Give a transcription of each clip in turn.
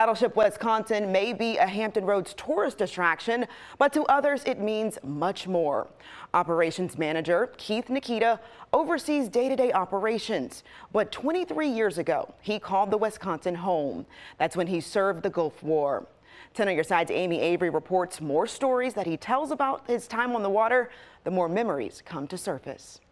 Battleship Wisconsin may be a Hampton Roads tourist attraction, but to others it means much more. Operations manager Keith Nikita oversees day-to-day operations, but 23 years ago he called the Wisconsin home. That's when he served the Gulf War. 10 on your side's Amy Avery reports more stories that he tells about his time on the water. The more memories come to surface.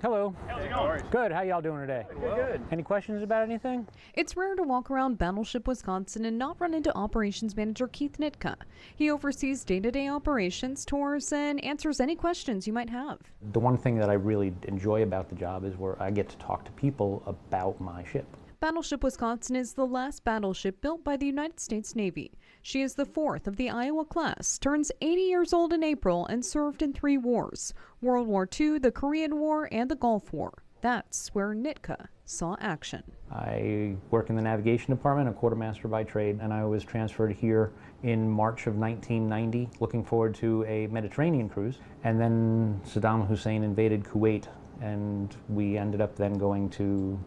Hello. How's it going? Good. How y'all doing today? Good. Any questions about anything? It's rare to walk around Battleship Wisconsin and not run into Operations Manager Keith Nitka. He oversees day-to-day operations, tours, and answers any questions you might have. The one thing that I really enjoy about the job is where I get to talk to people about my ship. Battleship Wisconsin is the last battleship built by the United States Navy. She is the fourth of the Iowa class, turns 80 years old in April, and served in 3 wars: World War II, the Korean War, and the Gulf War. That's where Nitka saw action. I work in the navigation department, a quartermaster by trade, and I was transferred here in March of 1990, looking forward to a Mediterranean cruise. And then Saddam Hussein invaded Kuwait, and we ended up then going to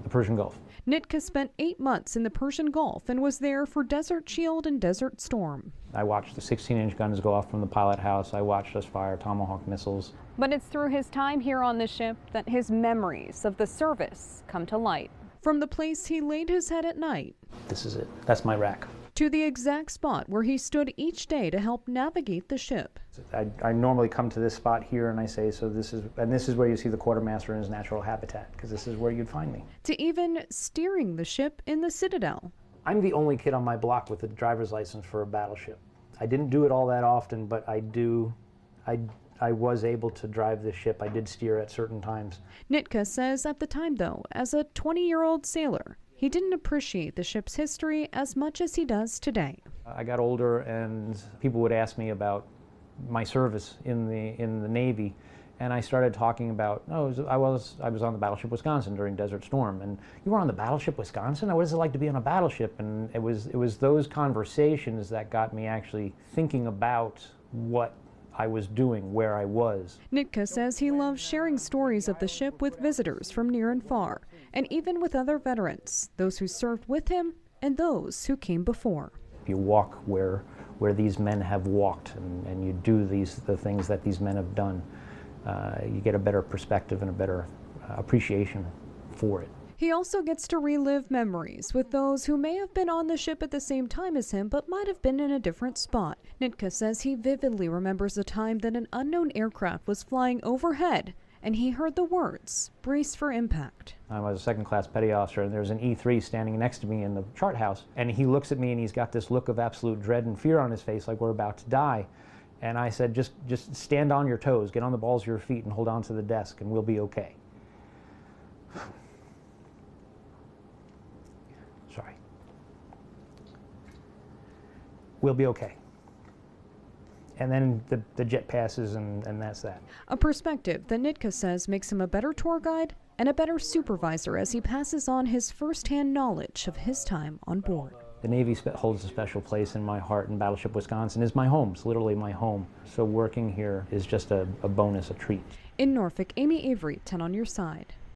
the Persian Gulf. Nitka spent 8 months in the Persian Gulf and was there for Desert Shield and Desert Storm. I watched the 16-inch guns go off from the pilot house. I watched us fire Tomahawk missiles. But it's through his time here on the ship that his memories of the service come to light. From the place he laid his head at night. This is it. That's my rack. To the exact spot where he stood each day to help navigate the ship. I normally come to this spot here and I say, so this is where you see the quartermaster in his natural habitat, because this is where you'd find me. To even steering the ship in the Citadel. I'm the only kid on my block with a driver's license for a battleship. I didn't do it all that often, but I was able to drive this ship. I did steer at certain times. Nitka says at the time, though, as a 20-year-old sailor, he didn't appreciate the ship's history as much as he does today. I got older and people would ask me about my service in the Navy, and I started talking about, I was on the Battleship Wisconsin during Desert Storm, and you were on the Battleship Wisconsin? What is it like to be on a battleship? And it was those conversations that got me actually thinking about what I was doing, where I was. Nitka says he loves sharing stories of the ship with visitors from near and far, and even with other veterans, those who served with him and those who came before. You walk where these men have walked, and you do the things that these men have done. You get a better perspective and a better appreciation for it. He also gets to relive memories with those who may have been on the ship at the same time as him but might have been in a different spot. Nitka says he vividly remembers a time that an unknown aircraft was flying overhead and he heard the words, "Brace for impact." I was a second-class petty officer, and there's an E3 standing next to me in the chart house, and he looks at me and he's got this look of absolute dread and fear on his face, like we're about to die. And I said, just stand on your toes, get on the balls of your feet and hold on to the desk and we'll be okay. Sorry. We'll be okay. And then the jet passes and that's that. A perspective that Nitka says makes him a better tour guide and a better supervisor as he passes on his first-hand knowledge of his time on board. The Navy holds a special place in my heart, and Battleship Wisconsin is my home. It's literally my home. So working here is just a bonus, a treat. In Norfolk, Amy Avery, 10 on your side.